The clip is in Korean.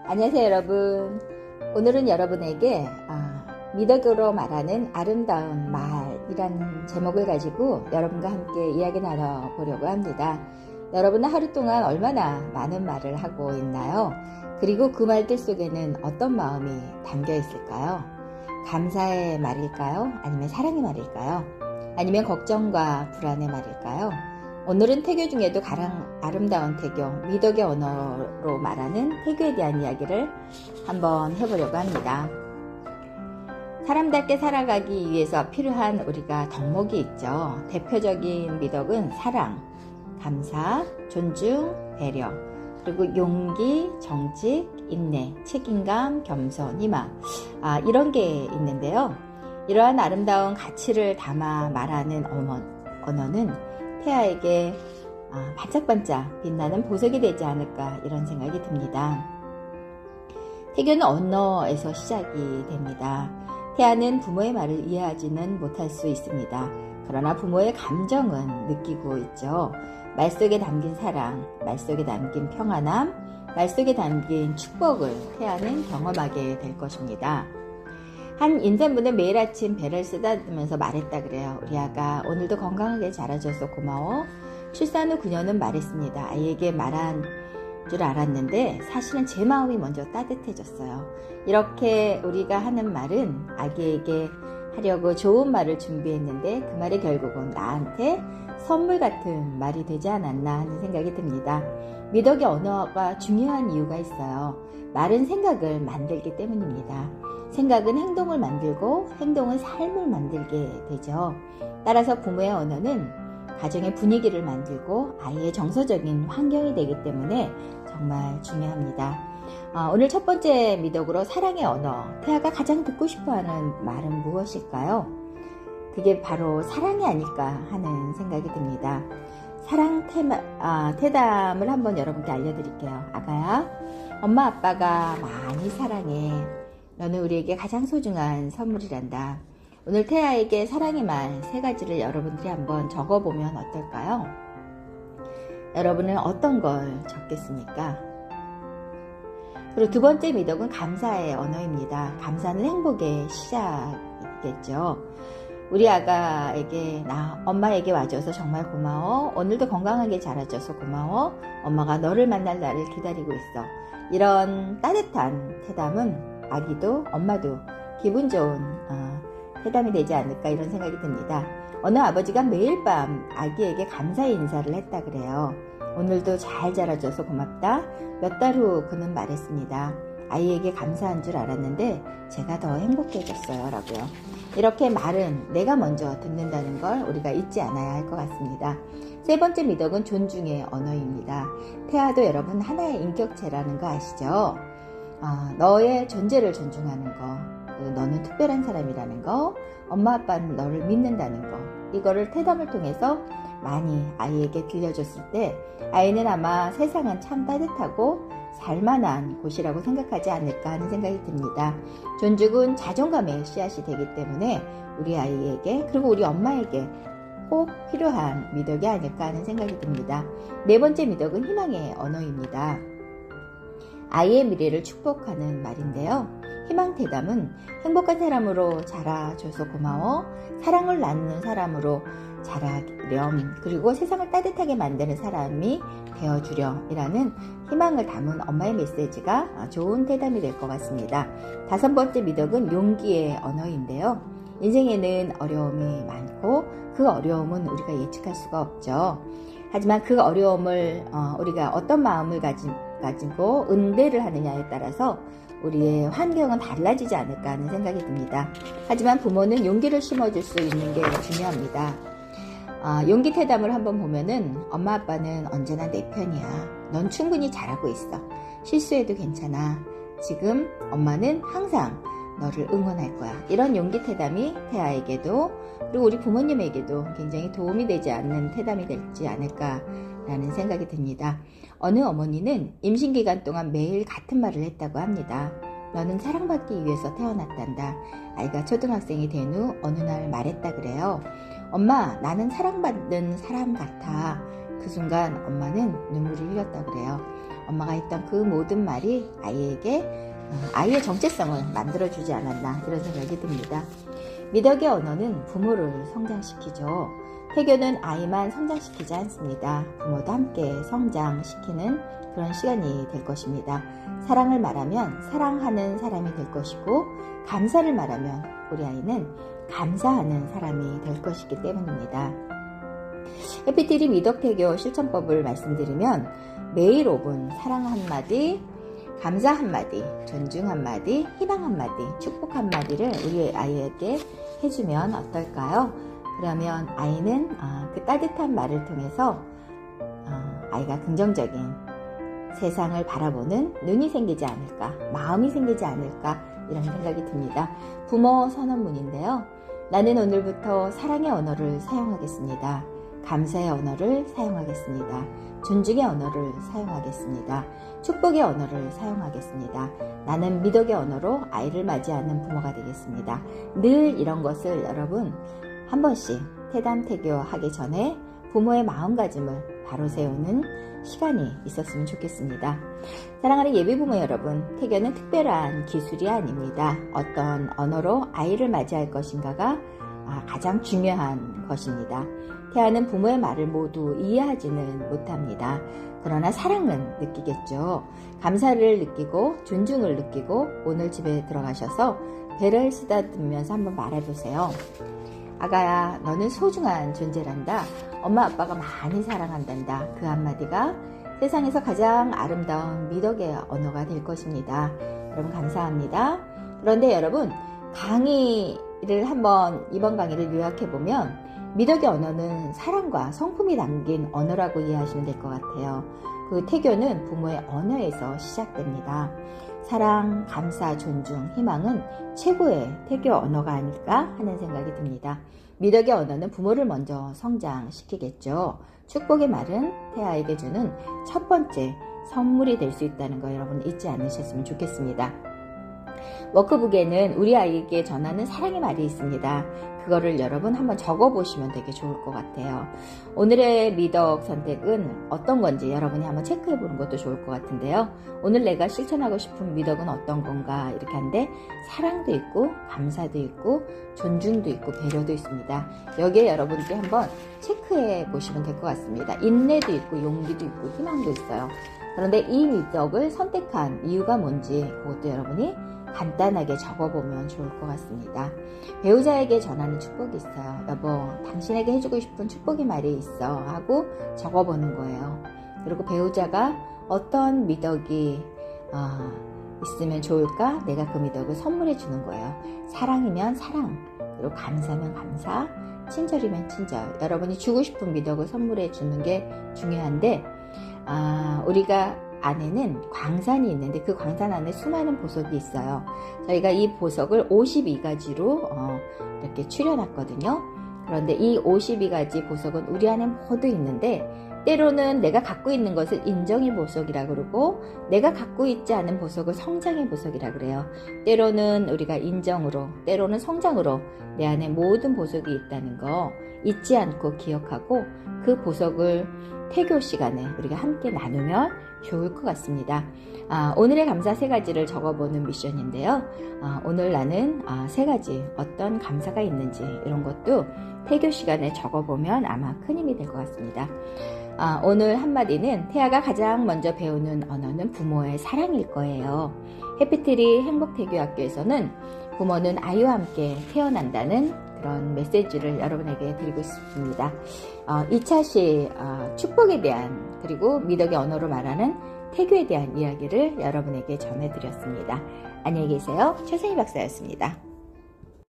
안녕하세요 여러분. 오늘은 여러분에게 미덕으로 말하는 아름다운 말이라는 제목을 가지고 여러분과 함께 이야기 나눠보려고 합니다. 여러분은 하루 동안 얼마나 많은 말을 하고 있나요? 그리고 그 말들 속에는 어떤 마음이 담겨 있을까요? 감사의 말일까요? 아니면 사랑의 말일까요? 아니면 걱정과 불안의 말일까요? 오늘은 태교 중에도 가장 아름다운 태교, 미덕의 언어로 말하는 태교에 대한 이야기를 한번 해보려고 합니다. 사람답게 살아가기 위해서 필요한 우리가 덕목이 있죠. 대표적인 미덕은 사랑, 감사, 존중, 배려, 그리고 용기, 정직, 인내, 책임감, 겸손, 희망, 이런 게 있는데요. 이러한 아름다운 가치를 담아 말하는 언어는 태아에게 반짝반짝 빛나는 보석이 되지 않을까 이런 생각이 듭니다. 태교는 언어에서 시작이 됩니다. 태아는 부모의 말을 이해하지는 못할 수 있습니다. 그러나 부모의 감정은 느끼고 있죠. 말 속에 담긴 사랑, 말 속에 담긴 평안함, 말 속에 담긴 축복을 태아는 경험하게 될 것입니다. 한 인사분은 매일 아침 배를 쓰다듬으면서 말했다 그래요. 우리 아가 오늘도 건강하게 자라줘서 고마워. 출산 후 그녀는 말했습니다. 아이에게 말한 줄 알았는데 사실은 제 마음이 먼저 따뜻해졌어요. 이렇게 우리가 하는 말은 아기에게 하려고 좋은 말을 준비했는데 그 말이 결국은 나한테 선물 같은 말이 되지 않았나 하는 생각이 듭니다. 미덕의 언어가 중요한 이유가 있어요. 말은 생각을 만들기 때문입니다. 생각은 행동을 만들고 행동은 삶을 만들게 되죠. 따라서 부모의 언어는 가정의 분위기를 만들고 아이의 정서적인 환경이 되기 때문에 정말 중요합니다. 오늘 첫 번째 미덕으로 사랑의 언어, 태아가 가장 듣고 싶어하는 말은 무엇일까요? 그게 바로 사랑이 아닐까 하는 생각이 듭니다. 사랑 태담을 한번 여러분께 알려드릴게요. 아가야, 엄마 아빠가 많이 사랑해. 너는 우리에게 가장 소중한 선물이란다. 오늘 태아에게 사랑의 말 3가지를 여러분들이 한번 적어보면 어떨까요? 여러분은 어떤 걸 적겠습니까? 그리고 두 번째 미덕은 감사의 언어입니다. 감사는 행복의 시작이겠죠. 우리 아가에게 엄마에게 와줘서 정말 고마워. 오늘도 건강하게 자라줘서 고마워. 엄마가 너를 만날 날을 기다리고 있어. 이런 따뜻한 태담은 아기도 엄마도 기분 좋은 태담이 되지 않을까 이런 생각이 듭니다. 어느 아버지가 매일 밤 아기에게 감사의 인사를 했다 그래요. 오늘도 잘 자라줘서 고맙다. 몇 달 후 그는 말했습니다. 아이에게 감사한 줄 알았는데 제가 더 행복해졌어요 라고요. 이렇게 말은 내가 먼저 듣는다는 걸 우리가 잊지 않아야 할 것 같습니다. 세 번째 미덕은 존중의 언어입니다. 태아도 여러분 하나의 인격체라는 거 아시죠? 너의 존재를 존중하는 거, 너는 특별한 사람이라는 거, 엄마 아빠는 너를 믿는다는 거, 이거를 태담을 통해서 많이 아이에게 들려줬을 때 아이는 아마 세상은 참 따뜻하고 살만한 곳이라고 생각하지 않을까 하는 생각이 듭니다. 존중은 자존감의 씨앗이 되기 때문에 우리 아이에게 그리고 우리 엄마에게 꼭 필요한 미덕이 아닐까 하는 생각이 듭니다. 네 번째 미덕은 희망의 언어입니다. 아이의 미래를 축복하는 말인데요. 희망 태담은 행복한 사람으로 자라줘서 고마워. 사랑을 나누는 사람으로 자라렴. 그리고 세상을 따뜻하게 만드는 사람이 되어주렴 이라는 희망을 담은 엄마의 메시지가 좋은 태담이 될 것 같습니다. 다섯 번째 미덕은 용기의 언어인데요. 인생에는 어려움이 많고 그 어려움은 우리가 예측할 수가 없죠. 하지만 그 어려움을 우리가 어떤 마음을 가지고 응대를 하느냐에 따라서 우리의 환경은 달라지지 않을까 하는 생각이 듭니다. 하지만 부모는 용기를 심어줄 수 있는 게 중요합니다. 용기 태담을 한번 보면은 엄마 아빠는 언제나 내 편이야. 넌 충분히 잘하고 있어. 실수해도 괜찮아. 지금 엄마는 항상 너를 응원할 거야. 이런 용기 태담이 태아에게도 그리고 우리 부모님에게도 굉장히 도움이 되지 않는 태담이 되지 않을까라는 생각이 듭니다. 어느 어머니는 임신기간 동안 매일 같은 말을 했다고 합니다. 너는 사랑받기 위해서 태어났단다. 아이가 초등학생이 된 후 어느 날 말했다 그래요. 엄마, 나는 사랑받는 사람 같아. 그 순간 엄마는 눈물을 흘렸다고 그래요. 엄마가 했던 그 모든 말이 아이에게 아이의 정체성을 만들어주지 않았나 이런 생각이 듭니다. 미덕의 언어는 부모를 성장시키죠. 태교는 아이만 성장시키지 않습니다. 부모도 함께 성장시키는 그런 시간이 될 것입니다. 사랑을 말하면 사랑하는 사람이 될 것이고, 감사를 말하면 우리 아이는 감사하는 사람이 될 것이기 때문입니다. 해피트리 미덕태교 실천법을 말씀드리면 매일 5분 사랑 한마디, 감사 한마디, 존중 한마디, 희망 한마디, 축복 한마디를 우리 아이에게 해주면 어떨까요? 그러면 아이는 그 따뜻한 말을 통해서 아이가 긍정적인 세상을 바라보는 눈이 생기지 않을까, 마음이 생기지 않을까 이런 생각이 듭니다. 부모 선언문인데요. 나는 오늘부터 사랑의 언어를 사용하겠습니다. 감사의 언어를 사용하겠습니다. 존중의 언어를 사용하겠습니다. 축복의 언어를 사용하겠습니다. 나는 미덕의 언어로 아이를 맞이하는 부모가 되겠습니다. 늘 이런 것을 여러분 한 번씩 태담태교 하기 전에 부모의 마음가짐을 바로 세우는 시간이 있었으면 좋겠습니다. 사랑하는 예비부모 여러분, 태교는 특별한 기술이 아닙니다. 어떤 언어로 아이를 맞이할 것인가가 가장 중요한 것입니다. 태아는 부모의 말을 모두 이해하지는 못합니다. 그러나 사랑은 느끼겠죠. 감사를 느끼고 존중을 느끼고 오늘 집에 들어가셔서 배를 쓰다듬으면서 한번 말해보세요. 아가야, 너는 소중한 존재란다. 엄마 아빠가 많이 사랑한단다. 그 한마디가 세상에서 가장 아름다운 미덕의 언어가 될 것입니다. 여러분 감사합니다. 그런데 여러분 강의를 한번 이번 강의를 요약해보면 미덕의 언어는 사랑과 성품이 담긴 언어라고 이해하시면 될 것 같아요. 그 태교는 부모의 언어에서 시작됩니다. 사랑, 감사, 존중, 희망은 최고의 태교 언어가 아닐까 하는 생각이 듭니다. 미덕의 언어는 부모를 먼저 성장시키겠죠. 축복의 말은 태아에게 주는 첫 번째 선물이 될 수 있다는 거 여러분 잊지 않으셨으면 좋겠습니다. 워크북에는 우리 아이에게 전하는 사랑의 말이 있습니다. 그거를 여러분 한번 적어보시면 되게 좋을 것 같아요. 오늘의 미덕 선택은 어떤 건지 여러분이 한번 체크해보는 것도 좋을 것 같은데요. 오늘 내가 실천하고 싶은 미덕은 어떤 건가 이렇게 하는데 사랑도 있고 감사도 있고 존중도 있고 배려도 있습니다. 여기에 여러분께 한번 체크해 보시면 될 것 같습니다. 인내도 있고 용기도 있고 희망도 있어요. 그런데 이 미덕을 선택한 이유가 뭔지 그것도 여러분이 간단하게 적어보면 좋을 것 같습니다. 배우자에게 전하는 축복이 있어요. 여보, 당신에게 해주고 싶은 축복의 말이 있어 하고 적어보는 거예요. 그리고 배우자가 어떤 미덕이 있으면 좋을까? 내가 그 미덕을 선물해 주는 거예요. 사랑이면 사랑, 그리고 감사면 감사, 친절이면 친절. 여러분이 주고 싶은 미덕을 선물해 주는 게 중요한데 우리가 안에는 광산이 있는데 그 광산 안에 수많은 보석이 있어요. 저희가 이 보석을 52가지로 이렇게 추려놨거든요. 그런데 이 52가지 보석은 우리 안에 모두 있는데 때로는 내가 갖고 있는 것을 인정의 보석이라고 그러고 내가 갖고 있지 않은 보석을 성장의 보석이라고 그래요. 때로는 우리가 인정으로 때로는 성장으로 내 안에 모든 보석이 있다는 거 잊지 않고 기억하고 그 보석을 태교 시간에 우리가 함께 나누면 좋을 것 같습니다. 오늘의 감사 3가지를 적어보는 미션인데요. 오늘 나는 3가지 어떤 감사가 있는지 이런 것도 태교 시간에 적어보면 아마 큰 힘이 될 것 같습니다. 오늘 한마디는 태아가 가장 먼저 배우는 언어는 부모의 사랑일 거예요. 해피트리 행복태교학교에서는 부모는 아이와 함께 태어난다는 그런 메시지를 여러분에게 드리고 싶습니다. 2차시 축복에 대한 그리고 미덕의 언어로 말하는 태교에 대한 이야기를 여러분에게 전해드렸습니다. 안녕히 계세요. 최선희 박사였습니다.